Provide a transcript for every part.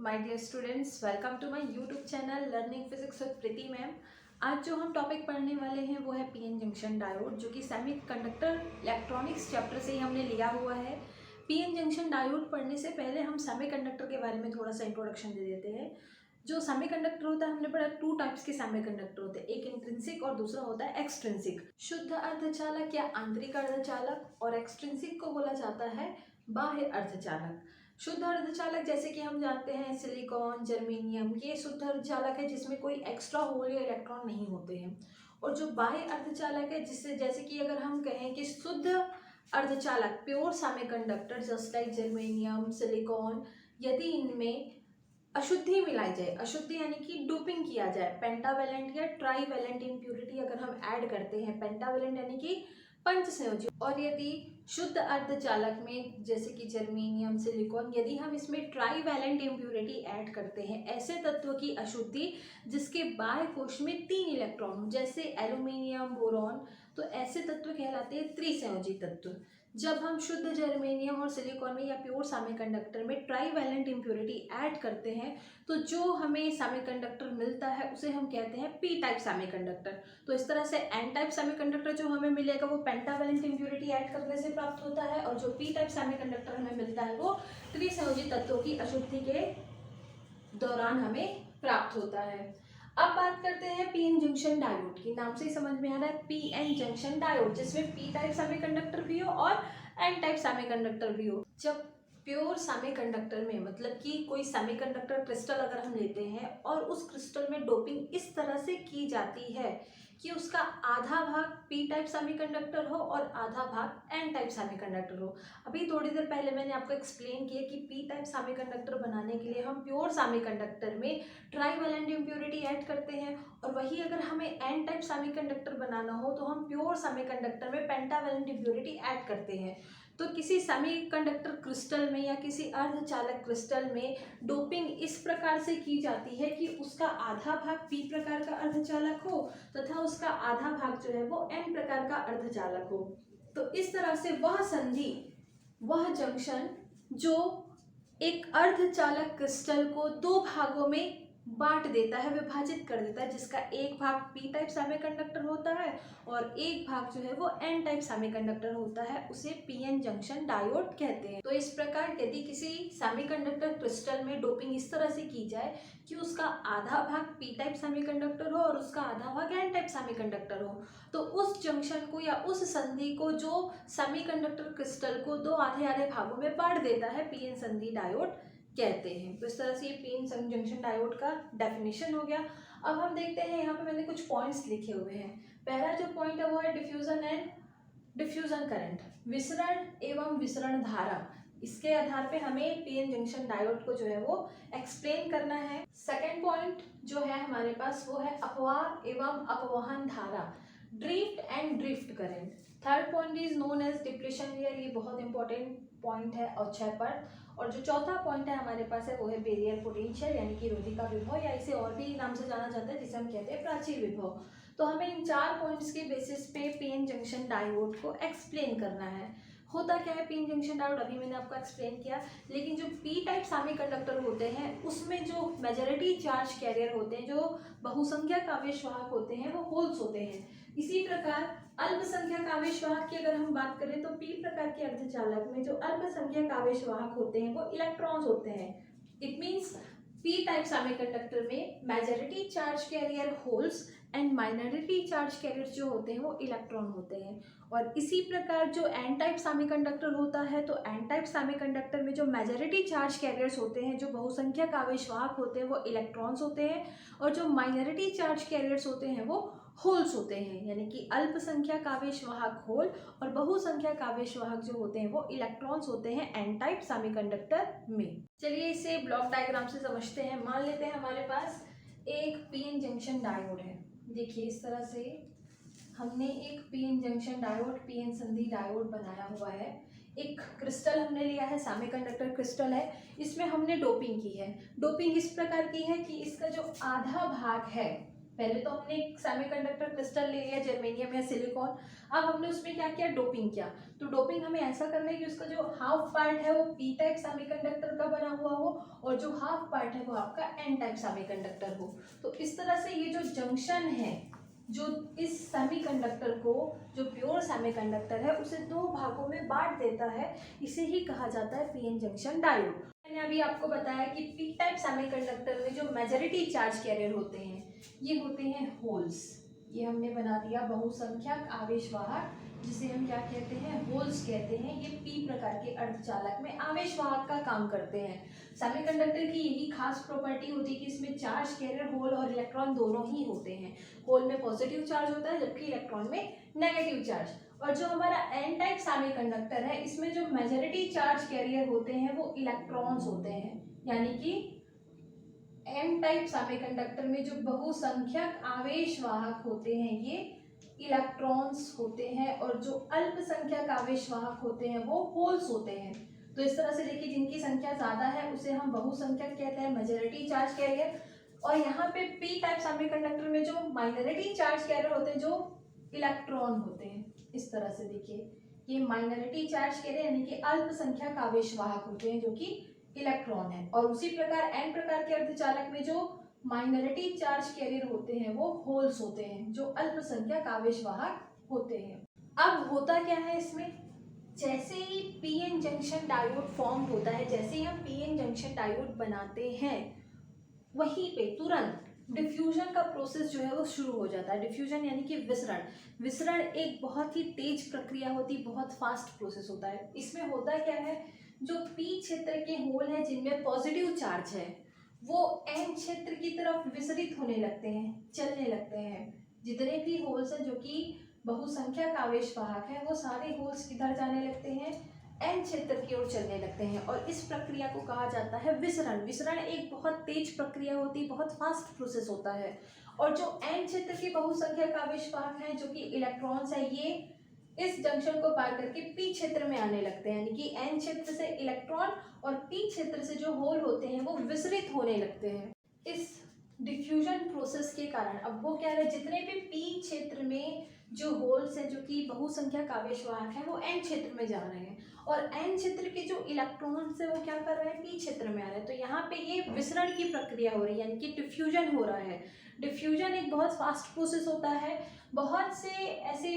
My dear students, welcome to my YouTube channel learning physics with Preeti ma'am. आज जो हम topic पढ़ने वाले हैं वो है पीएन जंक्शन डायोड, जो कि सेमीकंडक्टर इलेक्ट्रॉनिक्स चैप्टर से ही हमने लिया हुआ है। पीएन जंक्शन डायोड पढ़ने से पहले हम सेमीकंडक्टर के बारे में थोड़ा सा इंट्रोडक्शन दे देते हैं। जो सेमीकंडक्टर होता है, हमने पढ़ा टू टाइप्स के सेमीकंडक्टर होते हैं, एक इंट्रिंसिक और दूसरा होता है एक्सट्रिंसिक। शुद्ध अर्धचालक या आंतरिक अर्धचालक और एक्सट्रिंसिक को बोला जाता है बाह्य अर्धचालक। शुद्ध अर्धचालक जैसे कि हम जानते हैं सिलिकॉन, जर्मेनियम, ये शुद्ध अर्धचालक है जिसमें कोई एक्स्ट्रा होल या इलेक्ट्रॉन नहीं होते हैं। और जो बाह्य अर्धचालक है, जिससे जैसे कि अगर हम कहें कि शुद्ध अर्धचालक pure semiconductor just like germanium, silicon, यदि इनमें अशुद्धि मिलाई जाए, अशुद्धि यानी कि डोपिंग किया जाए, पेंटावेलेंट या ट्राईवेलेंट इम्प्यूरिटी अगर हम ऐड करते हैं, पेंटावेलेंट यानी कि पंच संयोजी, और यदि शुद्ध अर्धचालक में जैसे कि जर्मेनियम, सिलिकॉन, यदि हम इसमें ट्राईवेलेंट इम्प्यूरिटी ऐड करते हैं, ऐसे तत्व की अशुद्धि जिसके बाह्य कोश में 3 इलेक्ट्रॉन हो, जैसे एल्यूमिनियम, बोरॉन, तो ऐसे तत्व कहलाते हैं त्रिसंयोजी तत्व। जब हम शुद्ध जर्मेनियम और सिलिकॉन में या प्योर सेमीकंडक्टर में ट्राईवेलेंट इम्प्यूरिटी ऐड करते हैं, तो जो हमें सेमीकंडक्टर मिलता है उसे हम कहते हैं पी टाइप सेमीकंडक्टर। तो इस तरह से एन टाइप सेमीकंडक्टर जो हमें मिलेगा वो पेंटावेलेंट इम्प्यूरिटी ऐड करने से प्राप्त होता है, और जो पी टाइप सेमीकंडक्टर हमें मिलता है वो त्रिसंयोजी तत्वों की अशुद्धि के दौरान हमें प्राप्त होता है। अब बात करते हैं पीएन जंक्शन डायोड की। नाम से ही समझ में आ रहा है पीएन जंक्शन डायोड, जिसमें पी टाइप सेमीकंडक्टर भी हो और एन टाइप सेमीकंडक्टर भी हो। जब प्योर सेमीकंडक्टर में, मतलब कि कोई सेमीकंडक्टर क्रिस्टल अगर हम लेते हैं और उस क्रिस्टल में डोपिंग इस तरह से की जाती है कि उसका आधा भाग पी टाइप सेमीकंडक्टर हो और आधा भाग एन टाइप सेमीकंडक्टर हो। अभी थोड़ी देर पहले मैंने आपको एक्सप्लेन किया कि पी टाइप सेमीकंडक्टर बनाने के लिए हम प्योर सेमीकंडक्टर में ट्राईवेलेंट इम्प्यूरिटी ऐड करते हैं, और वही अगर हमें एन टाइप सेमीकंडक्टर बनाना हो तो हम प्योर सेमीकंडक्टर में पेंटावेलेंट इम्प्यूरिटी ऐड करते हैं। तो किसी सेमीकंडक्टर क्रिस्टल में या किसी अर्धचालक क्रिस्टल में डोपिंग इस प्रकार से की जाती है कि उसका आधा भाग पी प्रकार का अर्धचालक हो तथा उसका आधा भाग जो है वो एन प्रकार का अर्धचालक हो। तो इस तरह से वह संधि, वह जंक्शन जो एक अर्धचालक क्रिस्टल को दो भागों में बांट देता है, विभाजित कर देता है, जिसका एक भाग पी टाइप सेमीकंडक्टर होता है और एक भाग जो है वो एन टाइप सेमीकंडक्टर होता है, उसे पीएन जंक्शन डायोड कहते हैं। तो इस प्रकार यदि किसी सेमीकंडक्टर क्रिस्टल में डोपिंग इस तरह से की जाए कि उसका आधा भाग पी टाइप सेमीकंडक्टर हो और उसका आधा भाग एन टाइप सेमीकंडक्टर हो, तो उस जंक्शन को या उस संधि को जो सेमीकंडक्टर क्रिस्टल को दो आधे आधे भागों में बांट देता है, पीएन संधि डायोड कहते हैं। तो इस तरह से ये पीएन जंक्शन डायोड का डेफिनेशन हो गया। अब हम देखते हैं, यहाँ पे मैंने कुछ पॉइंट्स लिखे हुए हैं। पहला जो पॉइंट है वो है डिफ्यूजन एंड डिफ्यूजन करंट, विसरण एवं विसरण धारा। इसके आधार पे हमें पीएन जंक्शन डायोड को जो है वो एक्सप्लेन करना है। सेकेंड पॉइंट जो है हमारे पास वो है अपवाह एवं अपवहन धारा, drift and drift current. Third point is known as depletion layer, ये बहुत इंपॉर्टेंट पॉइंट है अक्षय पर। और जो चौथा पॉइंट है हमारे पास है वो है बैरियर पोटेंशियल, यानी कि रोधिका विभव, या इसे और भी नाम से जाना जाता है जिसे हम कहते हैं प्राचीर विभव। तो हमें इन 4 पॉइंट्स के बेसिस पे पीएन जंक्शन डायोड को एक्सप्लेन करना है। होता क्या है पीएन जंक्शन डायोड, अभी मैंने आपको एक्सप्लेन किया, लेकिन जो पी टाइप सेमीकंडक्टर होते हैं उसमें जो मेजॉरिटी चार्ज कैरियर होते हैं, जो बहुसंख्यक आवेशवाहक होते हैं, वो होल्स होते हैं। इसी प्रकार अल्पसंख्यक आवेशवाहक की अगर हम बात करें तो पी प्रकार के अर्धचालक में जो अल्पसंख्यक आवेशवाहक होते हैं वो इलेक्ट्रॉन्स होते हैं। It means P type semiconductor में majority charge carrier holes and minority charge carriers जो होते हैं वो इलेक्ट्रॉन होते हैं। और इसी प्रकार जो एन टाइप सेमीकंडक्टर होता है, तो एन टाइप सेमीकंडक्टर में जो मेजॉरिटी चार्ज कैरियर्स होते हैं, जो बहुसंख्यक आवेशवाहक होते हैं, वो इलेक्ट्रॉन्स होते हैं, और जो माइनॉरिटी चार्ज कैरियर्स होते हैं वो होल्स होते हैं, यानी कि अल्पसंख्यक आवेशवाहक होल और बहुसंख्यक आवेशवाहक जो होते हैं वो इलेक्ट्रॉन्स होते हैं एन टाइप सेमीकंडक्टर में। चलिए इसे ब्लॉक डायग्राम से समझते हैं। मान लेते हैं हमारे पास एक पीएन जंक्शन डायोड है। देखिए इस तरह से हमने एक पीएन जंक्शन डायोड, पीएन संधि डायोड बनाया हुआ है। एक क्रिस्टल हमने लिया है, सेमीकंडक्टर क्रिस्टल है, इसमें हमने डोपिंग की है। डोपिंग इस प्रकार की है कि इसका जो आधा भाग है, पहले तो हमने एक सेमीकंडक्टर क्रिस्टल ले लिया, जर्मेनियम या सिलिकॉन। अब हमने उसमें क्या किया, डोपिंग किया। तो डोपिंग हमें ऐसा करना है कि उसका जो हाफ पार्ट है वो पी टाइप सेमीकंडक्टर का बना हुआ हो और जो हाफ पार्ट है वो आपका एन टाइप सेमीकंडक्टर हो। तो इस तरह से ये जो जंक्शन है, जो इस सेमीकंडक्टर को, जो प्योर सेमीकंडक्टर है, उसे दो भागों में बांट देता है। इसे ही कहा जाता है पीएन जंक्शन डायोड। मैंने अभी आपको बताया कि पी टाइप सेमीकंडक्टर में जो मेजॉरिटी चार्ज कैरियर होते हैं, ये होते हैं होल्स। ये हमने बना दिया बहुसंख्यक आवेशवाहक, जिसे हम क्या कहते हैं, होल्स कहते हैं। ये पी प्रकार के अर्धचालक में आवेशवाहक का काम करते हैं। सेमीकंडक्टर की यही खास प्रॉपर्टी होती है कि इसमें चार्ज कैरियर होल और इलेक्ट्रॉन दोनों ही होते हैं। होल में पॉजिटिव चार्ज होता है जबकि इलेक्ट्रॉन में नेगेटिव चार्ज। और जो हमारा एन टाइप सेमीकंडक्टर है, इसमें जो मेजॉरिटी चार्ज कैरियर होते हैं वो इलेक्ट्रॉन्स होते हैं। यानी कि एन टाइप सेमीकंडक्टर में जो बहुसंख्यक आवेशवाहक होते हैं ये इलेक्ट्रॉन्स होते हैं और जो अल्पसंख्यक आवेशवाहक होते हैं वो होल्स होते हैं। तो इस तरह से देखिए, जिनकी संख्या ज्यादा है उसे हम बहुसंख्यक कहते हैं, मेजॉरिटी चार्ज कैरियर। और यहाँ पे पी टाइप सेमीकंडक्टर में जो माइनॉरिटी चार्ज कैरियर होते हैं जो इलेक्ट्रॉन होते हैं। इस तरह से देखिए, ये माइनॉरिटी चार्ज कैरियर यानी कि अल्पसंख्यक आवेशवाहक होते हैं जो कि इलेक्ट्रॉन है। और उसी प्रकार एन प्रकार के अर्धचालक में जो माइनॉरिटी चार्ज कैरियर होते हैं वो होल्स होते हैं जो अल्पसंख्यक आवेशवाहक होते हैं। अब होता क्या है इसमें, जैसे ही पीएन जंक्शन डायोड फॉर्म होता है, जैसे ही हम पीएन जंक्शन डायोड बनाते हैं, वहीं पे तुरंत डिफ्यूजन का प्रोसेस जो है वो शुरू हो जाता है। डिफ्यूजन यानी कि विसरण। विसरण एक बहुत ही तेज प्रक्रिया होती है, बहुत फास्ट प्रोसेस होता है। इसमें होता क्या है, जो पी क्षेत्र के होल हैं जिनमें पॉजिटिव चार्ज है वो एन क्षेत्र की तरफ विसरित होने लगते हैं, चलने लगते हैं। जितने भी होल्स हैं जो कि बहुसंख्यक आवेशवाहक है वो सारे होल्स किधर जाने लगते हैं, एन क्षेत्र की ओर चलने लगते हैं। और इस प्रक्रिया को कहा जाता है विसरण। विसरण एक बहुत तेज प्रक्रिया होती है, बहुत फास्ट प्रोसेस होता है। और जो एन क्षेत्र के बहुसंख्यक आवेशवाहक हैं जो कि इलेक्ट्रॉन्स है, ये इस जंक्शन को पार करके पी क्षेत्र में आने लगते हैं। यानी कि एन क्षेत्र से इलेक्ट्रॉन और पी क्षेत्र से जो होल होते हैं वो विसरित होने लगते हैं। इस डिफ्यूजन प्रोसेस के कारण अब वो क्या है, जितने भी पी क्षेत्र में जो होल्स हैं जो कि बहुसंख्यक आवेशवाहक हैं वो एन क्षेत्र में जा रहे हैं और एन क्षेत्र के जो इलेक्ट्रॉन्स हैं वो क्या कर रहे हैं, पी क्षेत्र में आ रहे हैं। तो यहाँ पे ये विसरण की प्रक्रिया हो रही है, यानी कि डिफ्यूजन हो रहा है। डिफ्यूजन एक बहुत फास्ट प्रोसेस होता है। बहुत से ऐसे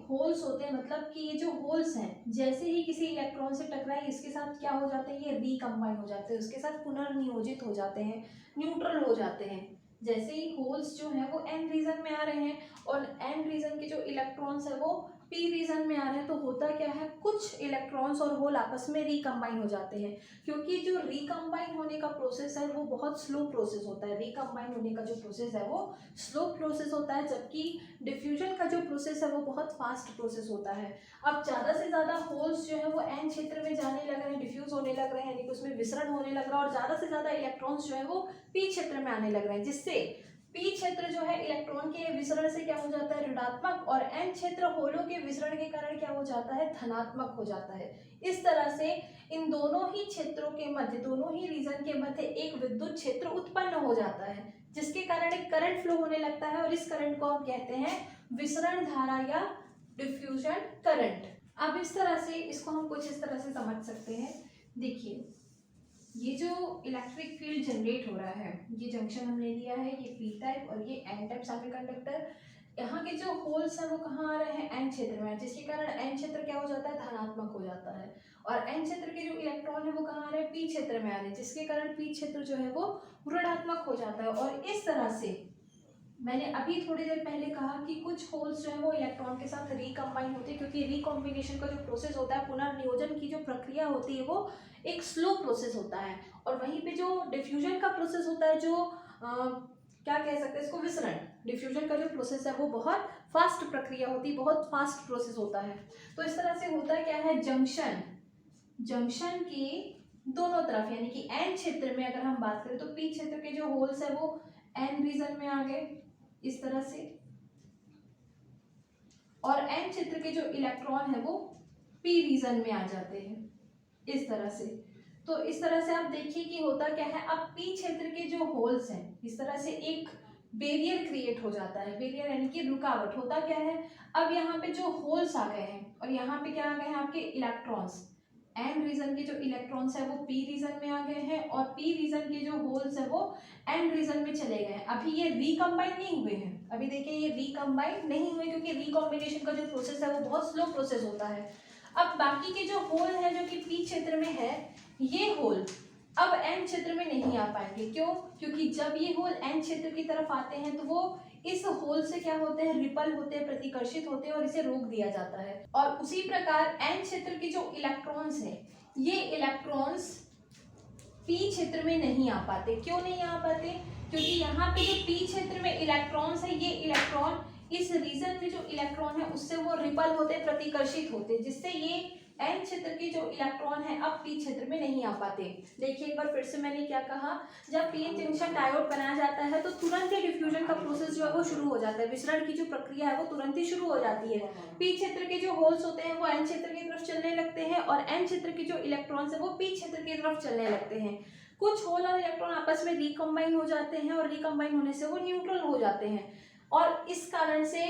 होल्स होते हैं, मतलब कि ये जो होल्स हैं जैसे ही किसी इलेक्ट्रॉन से टकराए इसके साथ क्या हो जाते हैं, ये रिकम्बाइन हो जाते हैं, उसके साथ पुनर्नियोजित हो जाते हैं, न्यूट्रल हो जाते हैं। जैसे ही होल्स जो हैं वो एन रीजन में आ रहे हैं और एन रीजन के जो इलेक्ट्रॉन्स है वो पी रीजन में आ रहे हैं, तो होता क्या है, कुछ इलेक्ट्रॉन्स और होल आपस में रिकम्बाइन हो जाते हैं। क्योंकि जो रिकम्बाइन होने का प्रोसेस है वो बहुत स्लो प्रोसेस होता है। रिकम्बाइन होने का जो प्रोसेस है वो स्लो प्रोसेस होता है, जबकि डिफ्यूजन का जो प्रोसेस है वो बहुत फास्ट प्रोसेस होता है। अब ज़्यादा से ज़्यादा होल्स जो है वो एन क्षेत्र में जाने लग रहे हैं, डिफ्यूज होने लग रहे हैं, यानी कि उसमें विसरण होने लग रहा है और ज़्यादा से ज़्यादा इलेक्ट्रॉन्स जो है वो पी क्षेत्र में आने लग रहे हैं, जिससे पी क्षेत्र जो है इलेक्ट्रॉन के विसरण से क्या हो जाता है, ऋणात्मक, और एन क्षेत्र होलों के विसरण के कारण क्या हो जाता है, धनात्मक हो जाता है। इस तरह से इन दोनों ही क्षेत्रों के मध्य, दोनों ही रीजन के मध्य एक विद्युत क्षेत्र उत्पन्न हो जाता है, जिसके कारण एक करंट फ्लो होने लगता है और इस करंट को हम कहते हैं विसरण धारा या डिफ्यूजन करंट। अब इस तरह से इसको हम कुछ इस तरह से समझ सकते हैं। देखिए, ये जो इलेक्ट्रिक फील्ड जनरेट हो रहा है, ये जंक्शन हमने लिया है, ये पी टाइप और ये एन टाइप सेमीकंडक्टर। यहाँ के जो होल्स हैं वो कहाँ आ रहे हैं, एन क्षेत्र में, जिसके कारण एन क्षेत्र क्या हो जाता है, धनात्मक हो जाता है। और एन क्षेत्र के जो इलेक्ट्रॉन है वो कहाँ आ रहे हैं, पी क्षेत्र में आ रहे हैं, जिसके कारण पी क्षेत्र जो है वो ऋणात्मक हो जाता है। और इस तरह से मैंने अभी थोड़ी देर पहले कहा कि कुछ होल्स जो है वो इलेक्ट्रॉन के साथ रिकम्बाइन होते हैं, क्योंकि रिकॉम्बिनेशन का जो प्रोसेस होता है, पुनर्नियोजन की जो प्रक्रिया होती है वो एक स्लो प्रोसेस होता है। और वहीं पे जो डिफ्यूजन का प्रोसेस होता है, जो क्या कह सकते हैं इसको, विसरण, डिफ्यूजन का जो प्रोसेस है वो बहुत फास्ट प्रक्रिया होती है, बहुत फास्ट प्रोसेस होता है। तो इस तरह से होता क्या है, जंक्शन के दोनों तरफ, यानी कि एन क्षेत्र में अगर हम बात करें तो पी क्षेत्र के जो होल्स है वो एन रीजन में आ गए इस तरह से, और एन क्षेत्र के जो इलेक्ट्रॉन है वो पी रीजन में आ जाते हैं इस तरह से। तो इस तरह से आप देखिए कि होता क्या है, अब पी क्षेत्र के जो होल्स हैं, इस तरह से एक बैरियर क्रिएट हो जाता है। बैरियर यानी कि रुकावट। होता क्या है, अब यहाँ पे जो होल्स आ गए हैं और यहाँ पे क्या आ गए हैं आपके इलेक्ट्रॉन्स, एन रीजन के जो इलेक्ट्रॉन्स है वो पी रीजन में आ गए हैं और पी रीजन के जो होल्स है वो एन रीजन में चले गए हैं। अभी ये रिकम्बाइन नहीं हुए हैं, अभी देखिए ये रिकम्बाइन नहीं हुए क्योंकि रिकॉम्बिनेशन का जो प्रोसेस है वो बहुत स्लो प्रोसेस होता है। अब बाकी के जो होल है जो कि पी क्षेत्र में है, ये होल अब एन क्षेत्र में नहीं आ पाएंगे। क्यों? क्योंकि जब ये होल एन क्षेत्र की तरफ आते हैं तो वो इस होल से क्या होते हैं, रिपल होते हैं, प्रतिकर्षित होते हैं और इसे रोक दिया जाता है। और उसी प्रकार एन क्षेत्र के जो इलेक्ट्रॉन्स हैं, ये इलेक्ट्रॉन्स पी क्षेत्र में नहीं आ पाते। क्यों नहीं आ पाते? क्योंकि यहाँ पे जो पी क्षेत्र में इलेक्ट्रॉन्स है, ये इलेक्ट्रॉन इस रीजन में जो इलेक्ट्रॉन है उससे वो रिपल होते, प्रतिकर्षित होते, जिससे ये एन क्षेत्र के जो इलेक्ट्रॉन है अब पी क्षेत्र में नहीं आ पाते। देखिए एक बार फिर से मैंने क्या कहा, जब पीएन जंक्शन डायोड बनाया जाता है तो तुरंत ही डिफ्यूजन का प्रोसेस जो है वो शुरू हो जाता है। विसरण की जो प्रक्रिया है वो तुरंत ही शुरू हो जाती है। पी क्षेत्र के जो होल्स होते हैं वो एन क्षेत्र की तरफ चलने लगते हैं और एन क्षेत्र के जो इलेक्ट्रॉन्स है वो पी क्षेत्र की तरफ चलने लगते हैं। कुछ होल और इलेक्ट्रॉन आपस में रिकम्बाइन हो जाते हैं और रिकम्बाइन होने से वो न्यूट्रल हो जाते हैं और इस कारण से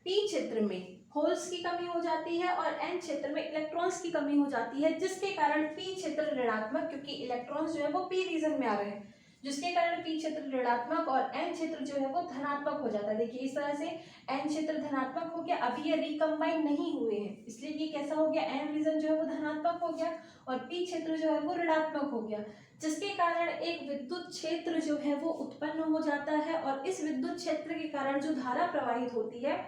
पी क्षेत्र में होल्स की कमी हो जाती है और एन क्षेत्र में इलेक्ट्रॉन्स की कमी हो जाती है, जिसके कारण पी क्षेत्र ऋणात्मक, क्योंकि इलेक्ट्रॉन्स जो है वो पी रीजन में आ रहे हैं, जिसके कारण पी क्षेत्र ऋणात्मक और एन क्षेत्र जो है वो धनात्मक हो जाता है। देखिए इस तरह से एन क्षेत्र धनात्मक हो गया, अभी ये रिकम्बाइन नहीं हुए हैं इसलिए ये कैसा हो गया, एन रीजन जो है वो धनात्मक हो गया और पी क्षेत्र जो है वो ऋणात्मक हो गया, जिसके कारण एक विद्युत क्षेत्र जो है वो उत्पन्न हो जाता है और इस विद्युत क्षेत्र के कारण जो धारा प्रवाहित होती है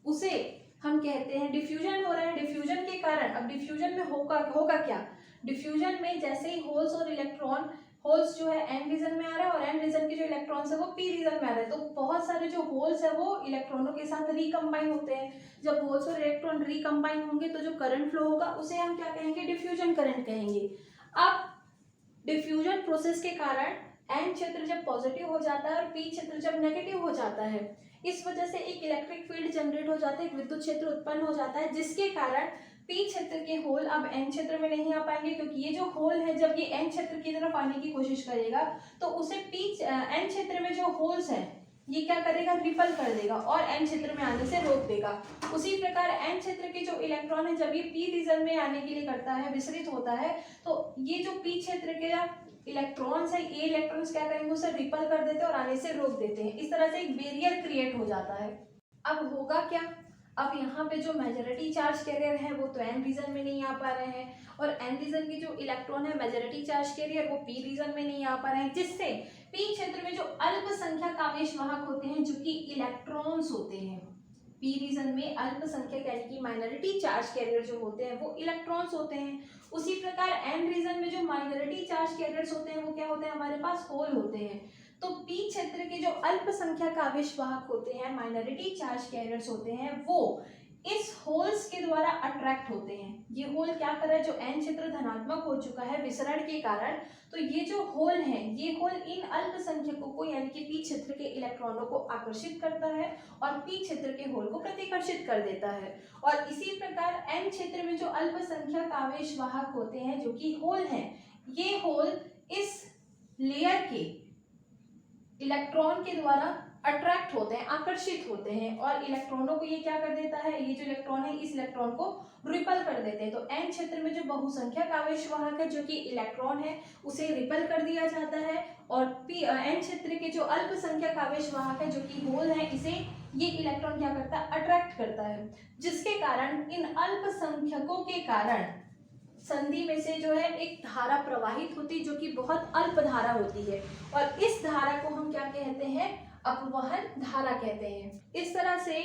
उसे हम कहते हैं डिफ्यूजन हो रहा है। डिफ्यूजन के कारण, अब डिफ्यूजन में होगा क्या, डिफ्यूजन में जैसे ही होल्स और इलेक्ट्रॉन, होल्स जो है एन रीजन में आ रहा है और एन रीजन के जो इलेक्ट्रॉन्स है वो पी रीजन में आ रहे हैं, तो बहुत सारे जो होल्स है वो इलेक्ट्रॉनों के साथ रिकम्बाइन होते हैं। जब होल्स और इलेक्ट्रॉन रिकम्बाइन होंगे तो जो करंट फ्लो होगा उसे हम क्या कहेंगे, डिफ्यूजन करंट कहेंगे। अब डिफ्यूजन प्रोसेस के कारण एन क्षेत्र जब पॉजिटिव हो जाता है और पी क्षेत्र जब नेगेटिव हो जाता है, इस वजह से एक इलेक्ट्रिक फील्ड जनरेट हो जाता है, एक विद्युत क्षेत्र उत्पन्न हो जाता है, जिसके कारण पी क्षेत्र के होल अब एन क्षेत्र में नहीं आ पाएंगे, क्योंकि ये जो होल है जब ये एन क्षेत्र की तरफ आने की कोशिश करेगा तो उसे एन क्षेत्र में जो होल्स है ये क्या करेगा, रिपल कर देगा और एन क्षेत्र में आने से रोक देगा। उसी प्रकार एन क्षेत्र के जो इलेक्ट्रॉन है जब ये पी रीजन में आने के लिए करता है, विसरित होता है, तो ये जो पी क्षेत्र के इलेक्ट्रॉन्स है, ये इलेक्ट्रॉन्स क्या करेंगे, उसे रिपल कर देते हैं और आने से रोक देते हैं। इस तरह से एक बैरियर क्रिएट हो जाता है। अब होगा क्या, अब यहाँ पे जो मेजॉरिटी चार्ज कैरियर है वो तो एन रीजन में नहीं आ पा रहे हैं और एन रीजन के जो इलेक्ट्रॉन है मेजॉरिटी चार्ज कैरियर वो पी रीजन में नहीं आ पा रहे हैं, जिससे पी क्षेत्र में जो अल्पसंख्यक आवेश वाहक होते हैं जो कि इलेक्ट्रॉन्स होते हैं, पी रीजन में अल्पसंख्यक यानी कि माइनॉरिटी चार्ज कैरियर जो होते हैं वो इलेक्ट्रॉन्स होते हैं। उसी प्रकार एन रीजन में जो माइनॉरिटी चार्ज कैरियर्स होते हैं वो क्या होते हैं, हमारे पास होल होते हैं। तो पी क्षेत्र के जो अल्पसंख्यक आवेश वाहक होते हैं, माइनॉरिटी चार्ज कैरियर्स होते हैं, वो इस होल्स के द्वारा अट्रैक्ट होते हैं। ये होल क्या कर रहा है, जो एन क्षेत्र धनात्मक हो चुका है विसरण के कारण, तो ये जो होल है ये होल इन अल्पसंख्यकों को यानी कि पी क्षेत्र के इलेक्ट्रॉनों को आकर्षित करता है और पी क्षेत्र के होल को प्रतिकर्षित कर देता है। और इसी प्रकार एन क्षेत्र में जो अल्पसंख्यक आवेश वाहक होते हैं जो कि होल हैं, ये होल इस लेयर के इलेक्ट्रॉन के द्वारा अट्रैक्ट होते हैं, आकर्षित होते हैं और इलेक्ट्रॉनों को ये क्या कर देता है, ये जो इलेक्ट्रॉन है इस इलेक्ट्रॉन को रिपल कर देते हैं। तो एन क्षेत्र में जो बहुसंख्यक आवेश वाहक है जो कि इलेक्ट्रॉन है उसे रिपल कर दिया जाता है और एन क्षेत्र के जो अल्पसंख्यक आवेश वाहक है जो कि होल है इसे ये इलेक्ट्रॉन क्या करता है, अट्रैक्ट करता है, जिसके कारण इन अल्पसंख्यकों के कारण संधि में से जो है एक धारा प्रवाहित होती है जो कि बहुत अल्प धारा होती है और इस धारा को हम क्या कहते हैं, अपवहन धारा कहते हैं। इस तरह से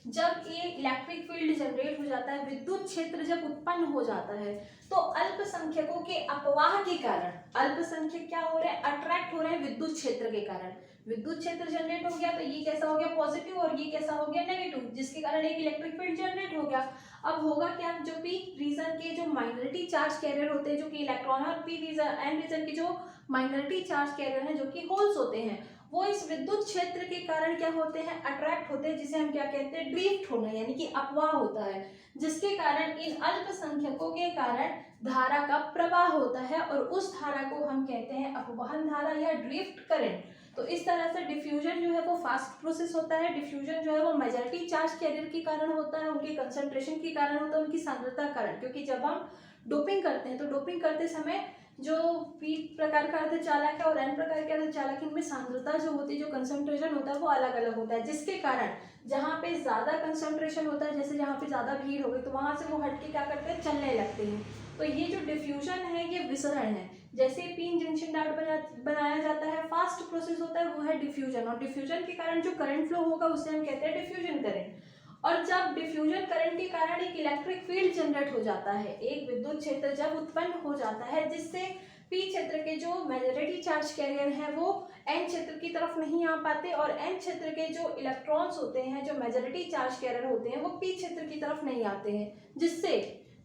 जब ये इलेक्ट्रिक फील्ड जनरेट हो जाता है, विद्युत क्षेत्र जब उत्पन्न हो जाता है, तो अल्पसंख्यकों के अपवाह के कारण अल्पसंख्यक क्या हो रहे हैं, अट्रैक्ट हो रहे हैं विद्युत क्षेत्र के कारण। विद्युत क्षेत्र जनरेट हो गया तो ये कैसा हो गया, पॉजिटिव, और ये कैसा हो गया, नेगेटिव, जिसके कारण एक इलेक्ट्रिक फील्ड जनरेट हो गया। अब होगा क्या, जो पी रीजन के जो माइनॉरिटी चार्ज कैरियर होते हैं जो कि इलेक्ट्रॉन है और पी रीजन एन रीजन के जो माइनॉरिटी चार्ज कैरियर है जो कि होल्स होते हैं, वो इस विद्युत क्षेत्र के कारण क्या होते हैं, अट्रैक्ट होते हैं, जिसे हम क्या कहते हैं, ड्रिफ्ट होना, यानी कि अपवाह होता है, जिसके कारण इन अल्पसंख्यकों के कारण धारा का प्रवाह होता है और उस धारा को हम कहते हैं अपवहन धारा या ड्रिफ्ट करंट। तो इस तरह से डिफ्यूजन जो है वो फास्ट प्रोसेस होता है। डिफ्यूजन जो है वो मेजॉरिटी चार्ज कैरियर के कारण होता है, उनके कंसंट्रेशन के कारण होता है, उनकी सांद्रता के कारण। क्योंकि जब हम डोपिंग करते हैं तो डोपिंग करते समय जो पी प्रकार का अर्धचालक है और एन प्रकार के अर्धचालक, इनमें सांद्रता जो होती है, जो कंसंट्रेशन होता है वो अलग अलग होता है, जिसके कारण जहाँ पे ज़्यादा कंसंट्रेशन होता है, जैसे जहाँ पे ज़्यादा भीड़ हो गई तो वहाँ से वो हट के क्या करते हैं, चलने लगते हैं। तो ये जो डिफ्यूजन है ये विसरण है। जैसे पीएन जंक्शन डायोड बनाया जाता है, फास्ट प्रोसेस होता है, वो है डिफ्यूजन। और डिफ्यूजन के कारण जो करंट फ्लो होगा उसे हम कहते हैं डिफ्यूजन करंट। और जब डिफ्यूजन करंट के कारण एक इलेक्ट्रिक फील्ड जनरेट हो जाता है, एक विद्युत क्षेत्र जब उत्पन्न हो जाता है, जिससे पी क्षेत्र के जो मेजॉरिटी चार्ज कैरियर हैं वो एन क्षेत्र की तरफ नहीं आ पाते, और एन क्षेत्र के जो इलेक्ट्रॉन्स होते हैं, जो मेजॉरिटी चार्ज कैरियर होते हैं, वो पी क्षेत्र की तरफ नहीं आते हैं। जिससे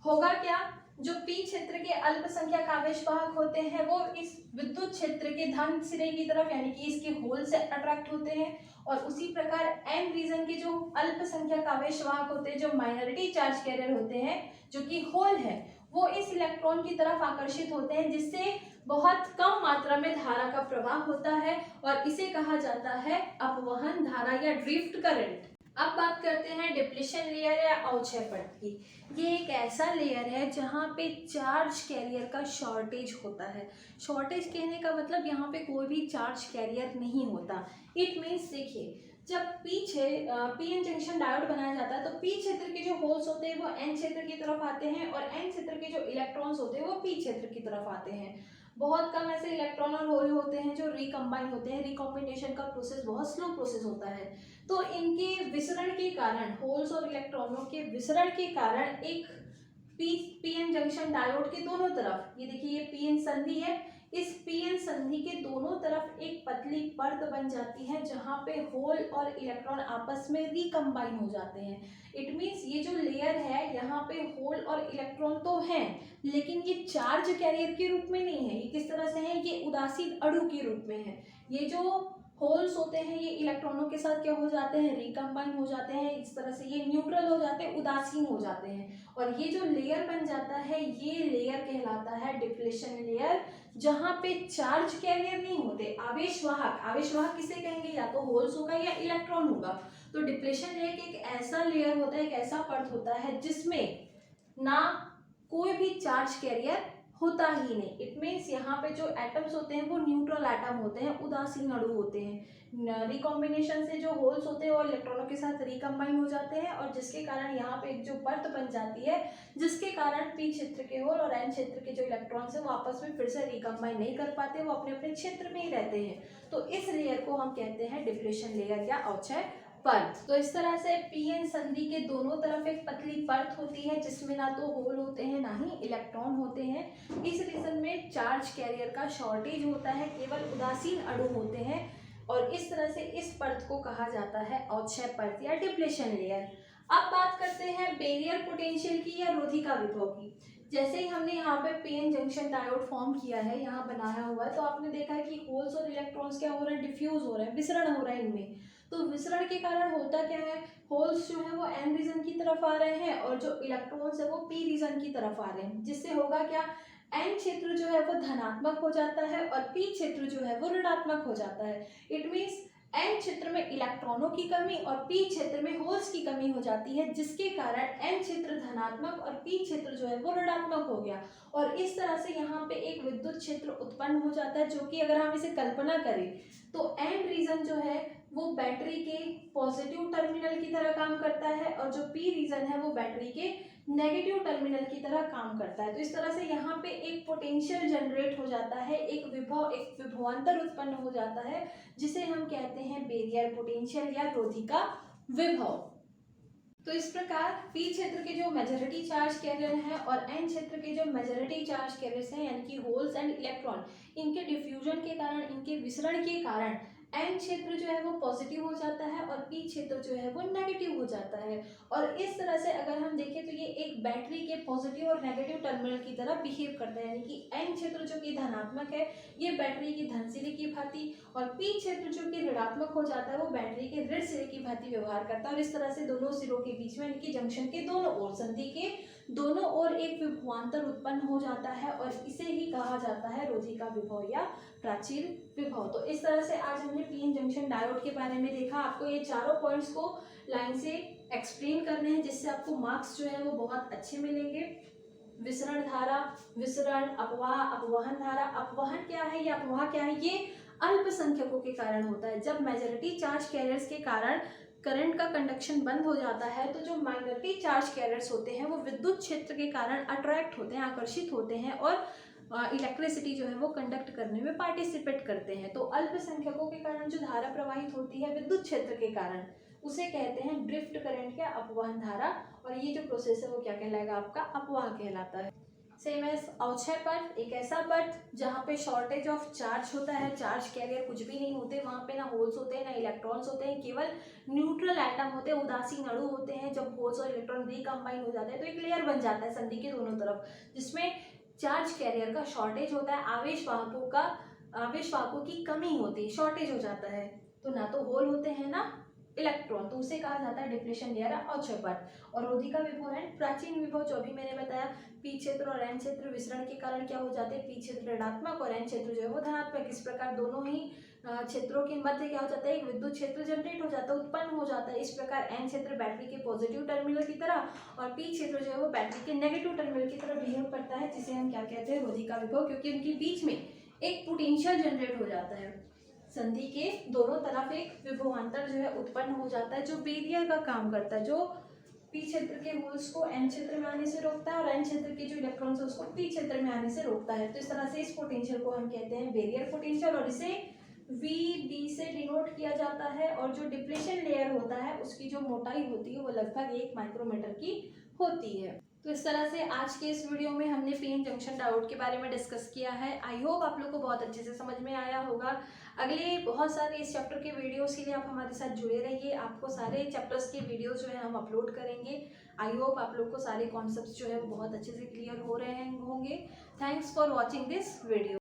होगा क्या, जो पी क्षेत्र के अल्पसंख्यक आवेशवाहक होते हैं वो इस विद्युत क्षेत्र के धन सिरे की तरफ यानी कि इसके होल से अट्रैक्ट होते हैं, और उसी प्रकार एन रीजन के जो अल्पसंख्यक आवेशवाहक होते हैं, जो माइनॉरिटी चार्ज कैरियर होते हैं, जो कि होल है, वो इस इलेक्ट्रॉन की तरफ आकर्षित होते हैं, जिससे बहुत कम मात्रा में धारा का प्रवाह होता है, और इसे कहा जाता है अपवहन धारा या ड्रिफ्ट करंट। अब बात करते हैं डिप्लीशन लेयर या अवक्षय परत की। ये एक ऐसा लेयर है जहाँ पे चार्ज कैरियर का शॉर्टेज होता है। शॉर्टेज कहने का मतलब यहाँ पे कोई भी चार्ज कैरियर नहीं होता। इट मीन्स देखिए, जब पीएन जंक्शन डायोड बनाया जाता है तो पी क्षेत्र के जो होल्स होते हैं वो एन क्षेत्र की तरफ आते हैं, और एन क्षेत्र के जो इलेक्ट्रॉन्स होते हैं वो पी क्षेत्र की तरफ आते हैं। बहुत कम ऐसे इलेक्ट्रॉन और होल होते हैं जो रिकम्बाइन होते हैं। रिकॉम्बिनेशन का प्रोसेस बहुत स्लो प्रोसेस होता है। तो इनके विसरण के कारण, होल्स और इलेक्ट्रॉनों के विसरण के कारण एक पीएन जंक्शन डायोड के दोनों तरफ, ये देखिए ये पीएन संधि है, इस पीएन संधि के दोनों तरफ एक पतली परत बन जाती है जहां पे होल और इलेक्ट्रॉन आपस में रिकम्बाइन हो जाते हैं। इट मीन्स ये जो लेयर है यहाँ पे होल और इलेक्ट्रॉन तो हैं, लेकिन ये चार्ज कैरियर के रूप में नहीं है। ये किस तरह से है, ये उदासीन अणु के रूप में है। ये जो होल्स होते हैं ये इलेक्ट्रॉनों के साथ क्या हो जाते हैं, रिकम्बाइन हो जाते हैं, इस तरह से ये न्यूट्रल हो जाते हैं, उदासीन हो जाते हैं, और ये जो लेयर बन जाता है ये लेयर कहलाता है डिप्लीशन लेयर, जहां पे चार्ज कैरियर नहीं होते, आवेशवाहक। आवेशवाहक किसे कहेंगे, या तो होल्स होगा या इलेक्ट्रॉन होगा। तो डिप्लीशन लेयर एक ऐसा लेयर होता है, एक ऐसा परत होता है जिसमें ना कोई भी चार्ज कैरियर होता ही नहीं। इट मीन्स यहाँ पे जो एटम्स होते हैं वो न्यूट्रल एटम होते हैं, उदासीन अणु होते हैं। रिकॉम्बिनेशन से जो होल्स होते हैं वो इलेक्ट्रॉनों के साथ रिकम्बाइन हो जाते हैं, और जिसके कारण यहाँ पे एक जो परत बन जाती है, जिसके कारण पी क्षेत्र के होल और एन क्षेत्र के जो इलेक्ट्रॉन्स हैं वो आपस में फिर से रिकम्बाइन नहीं कर पाते, वो अपने अपने क्षेत्र में ही रहते हैं। तो इस लेयर को हम कहते हैं डिप्लीशन लेयर या अवक्षय परत। तो इस तरह से पीएन संधि के दोनों तरफ एक पतली परत होती है जिसमें ना तो होल होते हैं ना ही इलेक्ट्रॉन होते हैं। इस रीजन में चार्ज कैरियर का शॉर्टेज होता है, केवल उदासीन अणु होते हैं, और इस तरह से इस परत को कहा जाता है अवक्षय परत या डिप्लीशन लेयर। अब बात करते हैं बैरियर पोटेंशियल की या रोधिका विभव की। जैसे ही हमने यहाँ पे पीएन जंक्शन डायोड फॉर्म किया है, यहाँ बनाया हुआ है, तो आपने देखा है कि होल्स और इलेक्ट्रॉन्स क्या हो रहे हैं, डिफ्यूज हो रहे हैं, विसरण हो रहा है इनमें। तो विसरण के कारण होता क्या है, होल्स जो है वो एन रीजन की तरफ आ रहे हैं, और जो इलेक्ट्रॉन्स है वो पी रीजन की तरफ आ रहे हैं, जिससे होगा क्या, एन क्षेत्र जो है वो धनात्मक हो जाता है और पी क्षेत्र जो है वो ऋणात्मक हो जाता है। इट मीन्स एन क्षेत्र में इलेक्ट्रॉनों की कमी और पी क्षेत्र में होल्स की कमी हो जाती है, जिसके कारण एन क्षेत्र धनात्मक और पी क्षेत्र जो है वो ऋणात्मक हो गया, और इस तरह से यहाँ पे एक विद्युत क्षेत्र उत्पन्न हो जाता है, जो कि अगर हम इसे कल्पना करें तो एन रीजन जो है वो बैटरी के पॉजिटिव टर्मिनल की तरह काम करता है, और जो पी रीजन है वो बैटरी के नेगेटिव टर्मिनल की तरह काम करता है। तो इस तरह से यहाँ पे एक पोटेंशियल जनरेट हो जाता है, एक विभवांतर उत्पन्न हो जाता है, जिसे हम कहते हैं बैरियर पोटेंशियल या रोधिका विभव। तो इस प्रकार पी क्षेत्र के जो मेजॉरिटी चार्ज कैरियर हैं और एन क्षेत्र के जो मेजॉरिटी चार्ज कैरियर्स हैं यानी कि होल्स एंड इलेक्ट्रॉन, इनके डिफ्यूजन के कारण, इनके विसरण के कारण एन क्षेत्र जो है वो पॉजिटिव हो जाता है और पी क्षेत्र जो है वो नेगेटिव हो जाता है। और इस तरह से अगर हम देखें तो ये एक बैटरी के पॉजिटिव और नेगेटिव टर्मिनल की तरह बिहेव करता है, यानी कि एन क्षेत्र जो कि धनात्मक है ये बैटरी की धन सिरे की भांति, और पी क्षेत्र जो कि ऋणात्मक हो जाता है वो बैटरी के ऋण सिरे की भांति व्यवहार करता है। और इस तरह से दोनों सिरों के बीच में यानी कि जंक्शन के दोनों ओर, संधि के दोनों ओर एक विभवांतर उत्पन्न हो जाता है और इसे ही कहा जाता है रोधी का विभव या प्राचीन विभव। तो इस तरह से आज हमने पीएन जंक्शन डायोड के बारे में देखा। आपको ये चारों पॉइंट्स को लाइन से एक्सप्लेन करने हैं जिससे आपको मार्क्स जो है वो बहुत अच्छे मिलेंगे। विसरण धारा, विसरण, अपवाह, अपवहन धारा। अपवहन क्या है या अपवाह क्या है? ये अल्पसंख्यकों के कारण होता है। जब मेजॉरिटी चार्ज कैरियर्स के कारण करंट का कंडक्शन बंद हो जाता है तो जो माइनॉरिटी चार्ज कैरियर्स होते हैं वो विद्युत क्षेत्र के कारण अट्रैक्ट होते हैं, आकर्षित होते हैं और इलेक्ट्रिसिटी जो है वो कंडक्ट करने में पार्टिसिपेट करते हैं। तो अल्पसंख्यकों के कारण जो धारा प्रवाहित होती है विद्युत क्षेत्र के कारण, उसे कहते हैं ड्रिफ्ट करंट या अपवहन धारा। और ये जो प्रोसेस है वो क्या कहलाएगा? आपका अपवाह कहलाता है। सेम एज अवक्षय पथ, एक ऐसा पथ जहाँ पे शॉर्टेज ऑफ चार्ज होता है, चार्ज कैरियर कुछ भी नहीं होते, वहाँ पे ना होल्स होते हैं ना इलेक्ट्रॉन्स होते हैं, केवल न्यूट्रल एटम होते हैं, उदासीन अणु होते हैं। जब होल्स और इलेक्ट्रॉन रिकम्बाइन हो जाते हैं तो एक लेयर बन जाता है संधि के दोनों तरफ, जिसमें चार्ज कैरियर का शॉर्टेज होता है, आवेश वाहकों की कमी होती है, शॉर्टेज हो जाता है। तो ना तो होल होते हैं ना इलेक्ट्रॉन, तो उसे कहा जाता है डिप्लेशन लेयर अवक्षय पथ। और रोधी का विभव एंड प्राचीन विभव जो अभी मैंने बताया, पी क्षेत्र और एन क्षेत्र विसरण के कारण क्या हो जाते हैं? पी क्षेत्र ऋणात्मक और एन क्षेत्र जो है वो धनात्मक। इस प्रकार दोनों ही क्षेत्रों के मध्य क्या हो जाता है? एक विद्युत क्षेत्र जनरेट हो जाता है, उत्पन्न हो जाता है। इस प्रकार एन क्षेत्र बैटरी के पॉजिटिव टर्मिनल की तरह और पी क्षेत्र जो है वो बैटरी के नेगेटिव टर्मिनल की तरह बिहेव करता है, जिसे हम क्या कहते हैं? रोधी का विभव, क्योंकि उनके बीच में एक पोटेंशियल जनरेट हो जाता है। संधि के दोनों तरफ एक विभवांतर जो है उत्पन्न हो जाता है जो बैरियर का काम करता है, जो पी क्षेत्र के होल्स को एन क्षेत्र में आने से रोकता है और एन क्षेत्र के जो इलेक्ट्रॉन्स है उसको पी क्षेत्र में आने से रोकता है। तो इस तरह से इस पोटेंशियल को हम कहते हैं बैरियर पोटेंशियल और इसे VB से डिनोट किया जाता है। और जो डिप्लेशन लेयर होता है उसकी जो मोटाई होती है वो लगभग 1 माइक्रोमीटर की होती है। तो इस तरह से आज के इस वीडियो में हमने पीएन जंक्शन डायोड के बारे में डिस्कस किया है। आई होप आप लोग को बहुत अच्छे से समझ में आया होगा। अगले बहुत सारे इस चैप्टर के वीडियोस के लिए आप हमारे साथ जुड़े रहिए। आपको सारे चैप्टर्स के वीडियोस जो है हम अपलोड करेंगे। आई होप आप लोग को सारे कॉन्सेप्ट्स जो है वो बहुत अच्छे से क्लियर हो रहे होंगे। Thanks for watching this video.